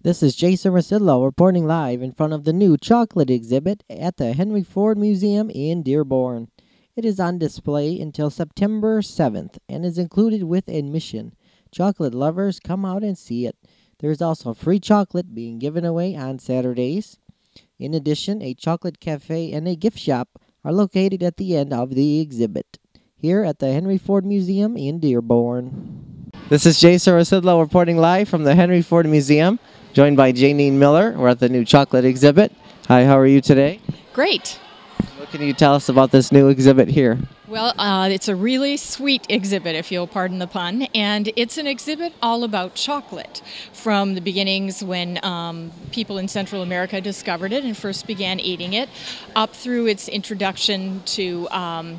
This is Jason Rzucidlo reporting live in front of the new chocolate exhibit at the Henry Ford Museum in Dearborn. It is on display until September 7th and is included with admission. Chocolate lovers, come out and see it. There is also free chocolate being given away on Saturdays. In addition, a chocolate cafe and a gift shop are located at the end of the exhibit, here at the Henry Ford Museum in Dearborn. This is Jason Rzucidlo reporting live from the Henry Ford Museum, joined by Janine Miller. We're at the new chocolate exhibit. Hi, how are you today? Great. What can you tell us about this new exhibit here? Well, it's a really sweet exhibit, if you'll pardon the pun, and it's an exhibit all about chocolate, from the beginnings when people in Central America discovered it and first began eating it, up through its introduction to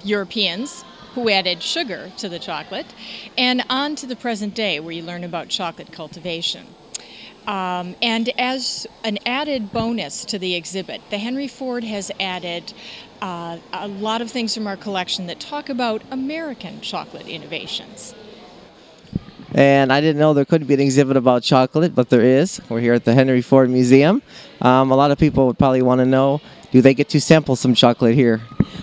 Europeans who added sugar to the chocolate, and on to the present day where you learn about chocolate cultivation. And as an added bonus to the exhibit, the Henry Ford has added a lot of things from our collection that talk about American chocolate innovations. And I didn't know there could be an exhibit about chocolate, but there is. We're here at the Henry Ford Museum. A lot of people would probably want to know, do they get to sample some chocolate here?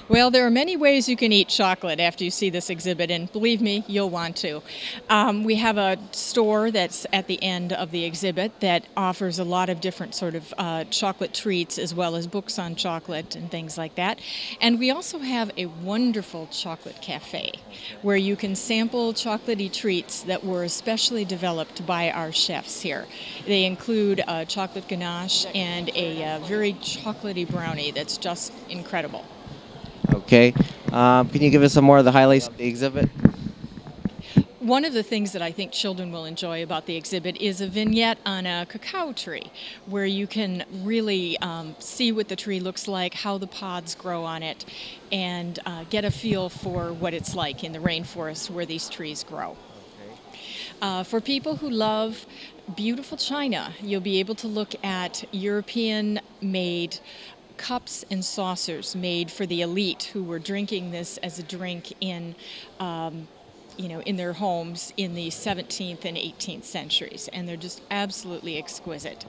Well, there are many ways you can eat chocolate after you see this exhibit, and believe me, you'll want to. We have a store that's at the end of the exhibit that offers a lot of different sort of chocolate treats, as well as books on chocolate and things like that. And we also have a wonderful chocolate cafe where you can sample chocolatey treats that were especially developed by our chefs here. They include a chocolate ganache and a very chocolatey brownie that's just incredible. Okay. Can you give us some more of the highlights of the exhibit? One of the things that I think children will enjoy about the exhibit is a vignette on a cacao tree, where you can really see what the tree looks like, how the pods grow on it, and get a feel for what it's like in the rainforest where these trees grow. For people who love beautiful china, you'll be able to look at European-made cups and saucers made for the elite who were drinking this as a drink in in their homes in the 17th and 18th centuries, and they're just absolutely exquisite.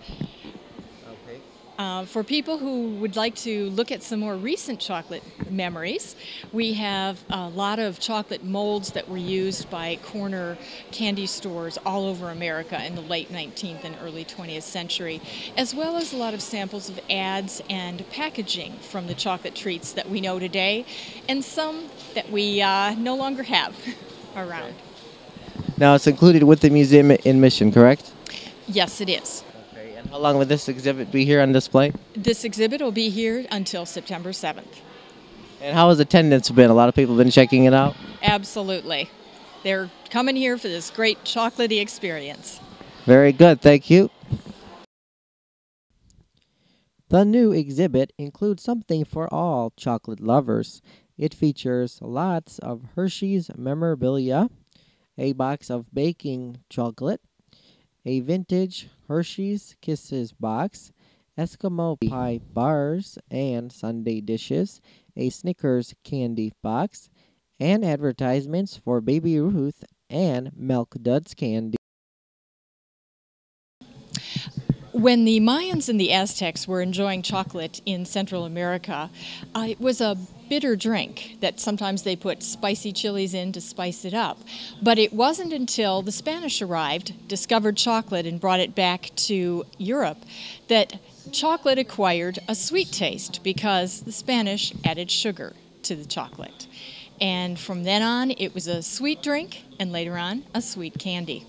For people who would like to look at some more recent chocolate memories, we have a lot of chocolate molds that were used by corner candy stores all over America in the late 19th and early 20th century, as well as a lot of samples of ads and packaging from the chocolate treats that we know today, and some that we no longer have around. Now, it's included with the museum admission, correct? Yes, it is. How long will this exhibit be here on display? This exhibit will be here until September 7th. And how has attendance been? A lot of people have been checking it out? Absolutely. They're coming here for this great chocolatey experience. Very good, thank you. The new exhibit includes something for all chocolate lovers. It features lots of Hershey's memorabilia, a box of baking chocolate, a vintage Hershey's Kisses box, Eskimo pie bars and sundae dishes, a Snickers candy box, and advertisements for Baby Ruth and Milk Duds candy. When the Mayans and the Aztecs were enjoying chocolate in Central America, it was a bitter drink that sometimes they put spicy chilies in to spice it up. But it wasn't until the Spanish arrived, discovered chocolate, and brought it back to Europe that chocolate acquired a sweet taste, because the Spanish added sugar to the chocolate. And from then on, it was a sweet drink, and later on, a sweet candy.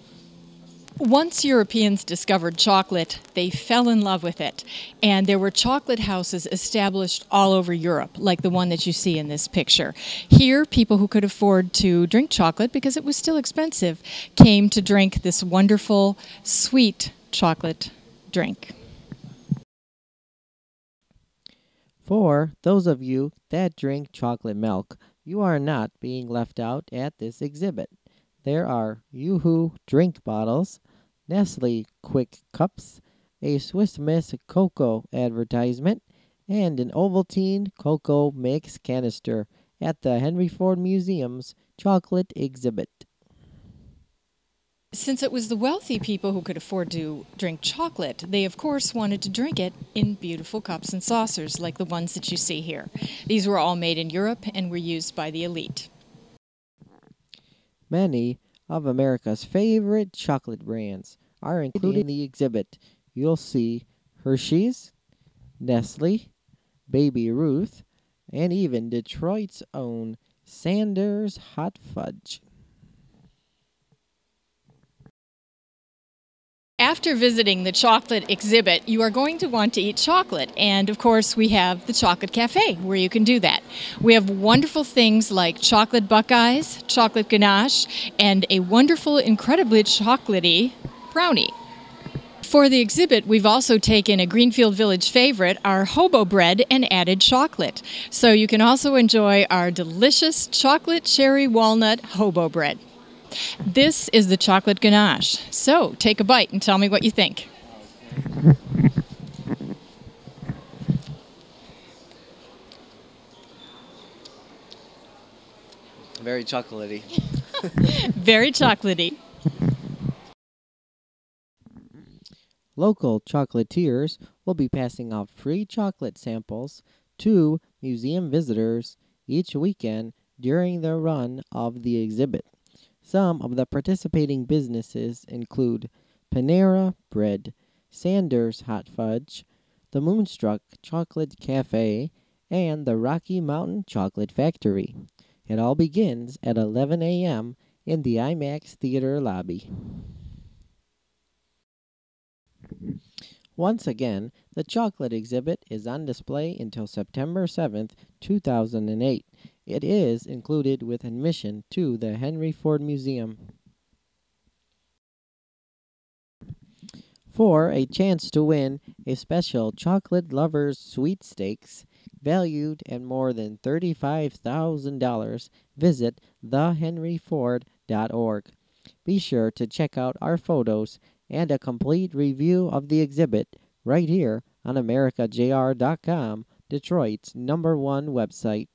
Once Europeans discovered chocolate, they fell in love with it, and there were chocolate houses established all over Europe, like the one that you see in this picture. Here, people who could afford to drink chocolate, because it was still expensive, came to drink this wonderful, sweet chocolate drink. For those of you that drink chocolate milk, you are not being left out at this exhibit. There are Yoo-Hoo drink bottles, Nestle Quick Cups, a Swiss Miss Cocoa advertisement, and an Ovaltine Cocoa Mix canister at the Henry Ford Museum's chocolate exhibit. Since it was the wealthy people who could afford to drink chocolate, they of course wanted to drink it in beautiful cups and saucers like the ones that you see here. These were all made in Europe and were used by the elite. Many of America's favorite chocolate brands are included in the exhibit. You'll see Hershey's, Nestle, Baby Ruth, and even Detroit's own Sanders Hot Fudge. After visiting the chocolate exhibit, you are going to want to eat chocolate. And of course, we have the Chocolate Cafe where you can do that. We have wonderful things like chocolate buckeyes, chocolate ganache, and a wonderful, incredibly chocolatey brownie. For the exhibit, we've also taken a Greenfield Village favorite, our hobo bread, and added chocolate. So you can also enjoy our delicious chocolate cherry walnut hobo bread. This is the chocolate ganache. So take a bite and tell me what you think. Very chocolatey. Very chocolatey. Local chocolatiers will be passing out free chocolate samples to museum visitors each weekend during the run of the exhibit. Some of the participating businesses include Panera Bread, Sanders Hot Fudge, the Moonstruck Chocolate Cafe, and the Rocky Mountain Chocolate Factory. It all begins at 11 a.m. in the IMAX Theater lobby. Once again, the chocolate exhibit is on display until September 7th, 2008. It is included with admission to the Henry Ford Museum. For a chance to win a special Chocolate Lovers Sweepstakes valued at more than $35,000, visit thehenryford.org. Be sure to check out our photos and a complete review of the exhibit right here on AmericaJR.com, Detroit's #1 website.